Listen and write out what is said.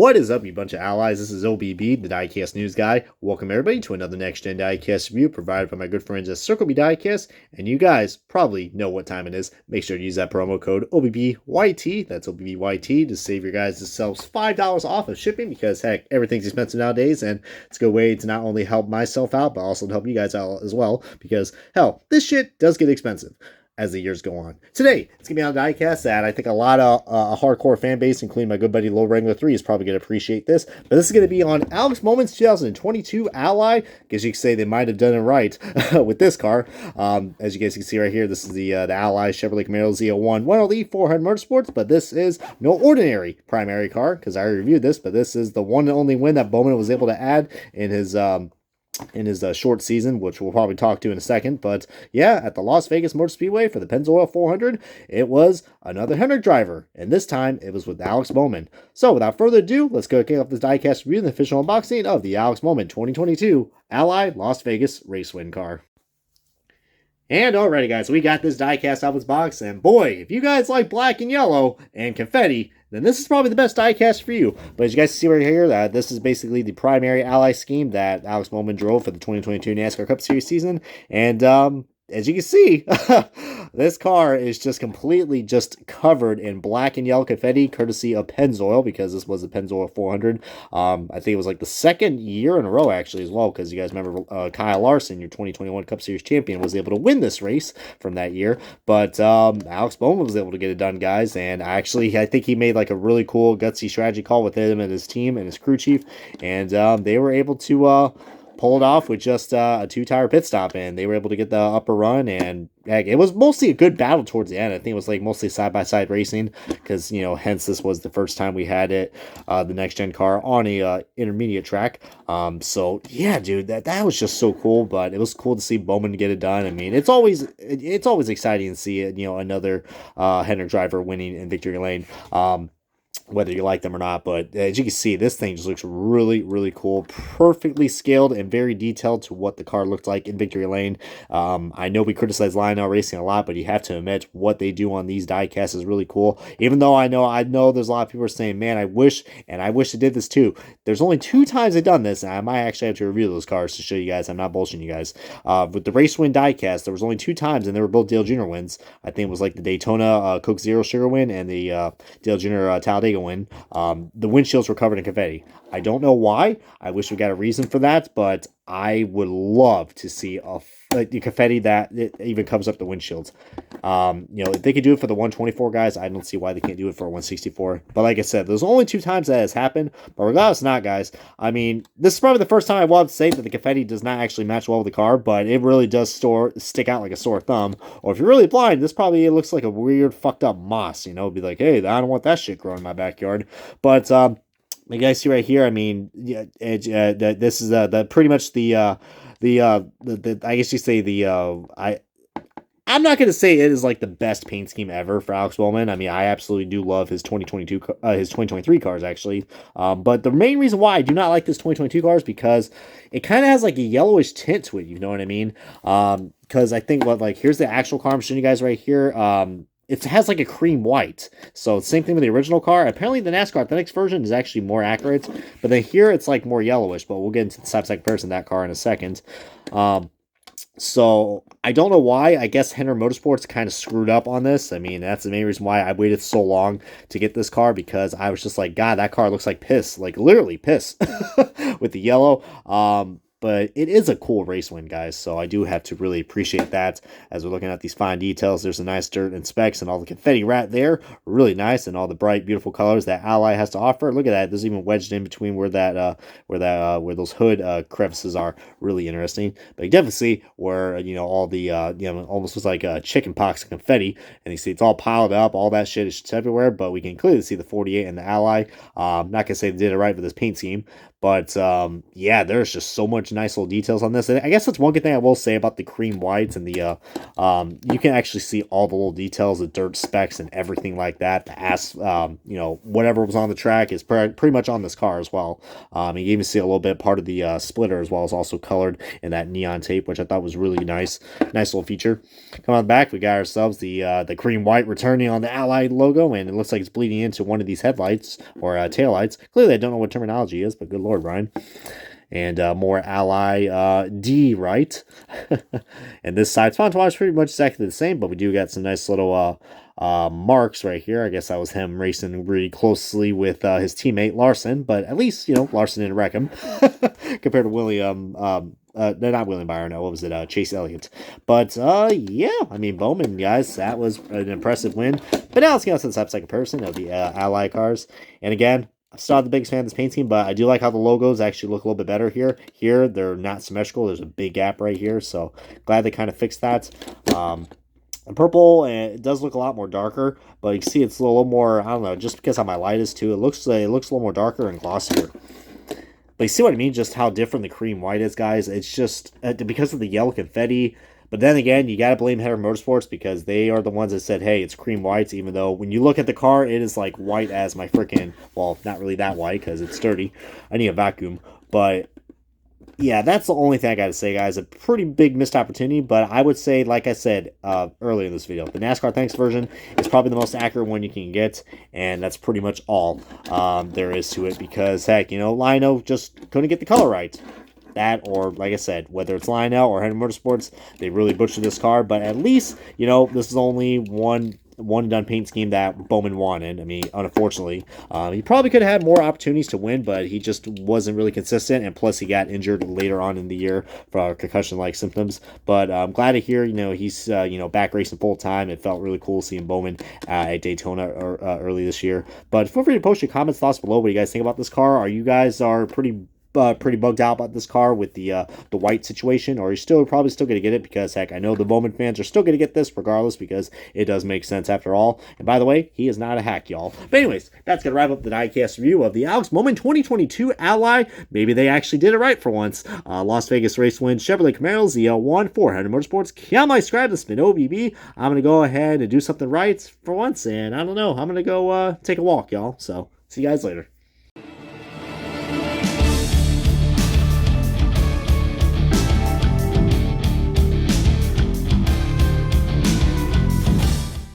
What is up, you bunch of allies? This is OBB, the Diecast News Guy. Welcome, everybody, to another Next Gen Diecast review provided by my good friends at Circle B Diecast. And you guys probably know what time it is. Make sure to use that promo code OBBYT, that's OBBYT, to save your guys yourselves $5 off of shipping because, heck, everything's expensive nowadays. And it's a good way to not only help myself out, but also to help you guys out as well. Because, hell, this shit does get expensive as the years go on. Today, it's going to be on Diecast that I think a lot of hardcore fan base, including my good buddy Low Wrangler 3, is probably going to appreciate this. But this is going to be on Alex Bowman's 2022 Ally. Because you can say they might have done it right with this car. As you guys can see right here, this is the Ally Chevrolet Camaro Z01 1LE 400 Motorsports. But this is no ordinary primary car, because I already reviewed this. But this is the one and only win that Bowman was able to add in his short season, which we'll probably talk to in a second. But yeah, at the Las Vegas Motor Speedway for the Pennzoil 400, it was another Hendrick driver, and this time it was with Alex Bowman. So without further ado, let's go kick off this diecast review and the official unboxing of the Alex Bowman 2022 Ally Las Vegas Race Win car. And alrighty, guys, we got this diecast out of its box, and boy, if you guys like black and yellow and confetti, then this is probably the best diecast for you. But as you guys see right here, this is basically the primary Ally scheme that Alex Bowman drove for the 2022 NASCAR Cup Series season. And as you can see, this car is just completely just covered in black and yellow confetti, courtesy of Pennzoil, because this was the Pennzoil 400. I think it was like the second year in a row, actually, as well, because you guys remember Kyle Larson, your 2021 Cup Series champion, was able to win this race from that year. But Alex Bowman was able to get it done, guys, and I think he made like a really cool, gutsy strategy call with him and his team and his crew chief, and they were able to pull it off with just a two-tire pit stop, and they were able to get the upper run. And heck, it was mostly a good battle towards the end. I think it was like mostly side-by-side racing, because hence this was the first time we had it, the next gen car on a intermediate track. So yeah, dude, that was just so cool. But it was cool to see Bowman get it done. I mean, it's always exciting to see it, another Hendrick driver winning in victory lane. Whether you like them or not. But as you can see, this thing just looks really, really cool. Perfectly scaled and very detailed to what the car looked like in victory lane. I know we criticize Lionel Racing a lot, but you have to admit what they do on these diecasts is really cool. Even though I know there's a lot of people are saying, man, I wish they did this too. There's only 2 times they've done this, and I might actually have to review those cars to show you guys. I'm not bullshitting you guys. With the Race Win diecast, there was only 2 times, and they were both Dale Jr. wins. I think it was like the Daytona Coke Zero Sugar win and the Dale Jr. Talladega win. The windshields were covered in confetti. I don't know why. I wish we got a reason for that, but I would love to see the confetti that it even covers up the windshields. If they could do it for the 124 guys, I don't see why they can't do it for a 164. But like I said, there's only 2 times that has happened. But regardless, not, guys. I mean, this is probably the first time I will have to say that the confetti does not actually match well with the car, but it really does stick out like a sore thumb. Or if you're really blind, this probably looks like a weird, fucked up moss. Be like, hey, I don't want that shit growing in my backyard. But you guys see right here, I mean, yeah, this is pretty much I guess you say I'm not going to say it is like the best paint scheme ever for Alex Bowman. I mean, I absolutely do love his 2023 cars, actually. But the main reason why I do not like this 2022 car is because it kind of has like a yellowish tint to it, you know what I mean? Because I think here's the actual car I'm showing you guys right here. It has like a cream white. So same thing with the original car. Apparently the NASCAR Authentics version is actually more accurate. But then here it's like more yellowish. But we'll get into the side-by-side comparison of that car in a second. So I don't know why. I guess Hendrick Motorsports kind of screwed up on this. I mean, that's the main reason why I waited so long to get this car, because I was just like, God, that car looks like piss. Like literally piss with the yellow. But it is a cool race win, guys, so I do have to really appreciate that. As we're looking at these fine details, there's a nice dirt and specs, and all the confetti right there, really nice, and all the bright, beautiful colors that Ally has to offer. Look at that; there's even wedged in between where those hood crevices are. Really interesting. But you definitely see where all the almost looks like chicken pox of confetti, and you see it's all piled up. All that shit is everywhere, but we can clearly see the 48 and the Ally. I'm not gonna say they did it right with this paint scheme, But yeah, there's just so much nice little details on this. And I guess that's one good thing I will say about the cream whites and the you can actually see all the little details, the dirt specks and everything like that. The whatever was on the track is pretty much on this car as well. You can even see a little bit part of the splitter as well as also colored in that neon tape, which I thought was really nice little feature. Come on back, we got ourselves the cream white returning on the Ally logo, and it looks like it's bleeding into one of these headlights or tail lights. Clearly, I don't know what terminology is, but good lord, Brian. And more Ally D, right? And this side font-wise pretty much exactly the same, but we do got some nice little marks right here. I guess that was him racing really closely with his teammate Larson, but at least, Larson didn't wreck him compared to William. They're not William Byron. No, what was it? Chase Elliott. But yeah, I mean Bowman, guys, that was an impressive win. But now let's get on to the side-by-side comparison of the Ally cars. And again, I'm still not the biggest fan of this paint scheme, but I do like how the logos actually look a little bit better here. Here, they're not symmetrical. There's a big gap right here, so glad they kind of fixed that. The purple, it does look a lot more darker, but you can see it's a little more, I don't know, just because how my light is too, it looks a little more darker and glossier. But you see what I mean, just how different the cream white is, guys. It's just because of the yellow confetti. But then again, you got to blame Header Motorsports because they are the ones that said, hey, it's cream whites, even though when you look at the car, it is like white as my freaking, well, not really that white because it's dirty. I need a vacuum. But yeah, that's the only thing I got to say, guys. A pretty big missed opportunity, but I would say, like I said earlier in this video, the NASCAR Thanks version is probably the most accurate one you can get, and that's pretty much all there is to it because, heck, Lionel just couldn't get the color right. That, or like I said, whether it's Lionel or Header Motorsports, they really butchered this car, but at least, this is only one and done paint scheme that Bowman wanted. I mean, unfortunately, he probably could have had more opportunities to win, but he just wasn't really consistent, and plus he got injured later on in the year for concussion-like symptoms. But I'm glad to hear, he's, back racing full-time. It felt really cool seeing Bowman at Daytona early this year. But feel free to post your comments, thoughts below. What do you guys think about this car? Are you guys pretty bugged out about this car with the white situation, or you're probably still going to get it because, heck, I know the Bowman fans are still going to get this regardless because it does make sense after all. And by the way, he is not a hack, y'all. But anyways, that's going to wrap up the diecast review of the Alex Bowman 2022 Ally. Maybe they actually did it right for once. Las Vegas race win Chevrolet Camaro ZL1 400 Motorsports. Kill my subscribe to Spin OBB. I'm going to go ahead and do something right for once, and I don't know. I'm going to go take a walk, y'all. So see you guys later.